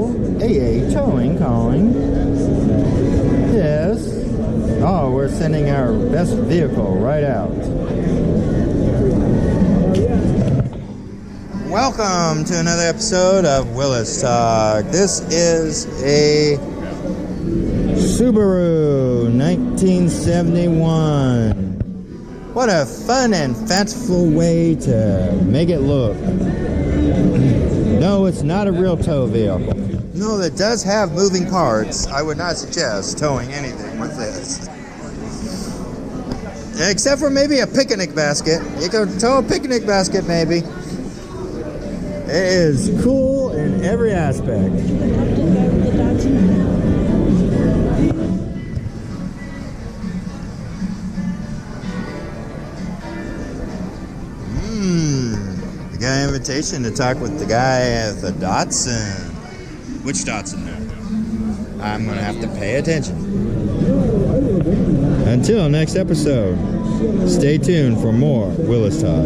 Subaru AA towing calling. Yes. Oh, we're sending our best vehicle right out. Welcome to another episode of Willis Talk. This is a Subaru 1971. What a fun and fanciful way to make it look. No, it's not a real tow vehicle. No, that does have moving parts. I would not suggest towing anything with this. Except for maybe a picnic basket. You could tow a picnic basket maybe. It is cool in every aspect. I got an invitation to talk with the guy at the Datsun. Which Datsun now? I'm going to have to pay attention. Until next episode, stay tuned for more Willis Talk.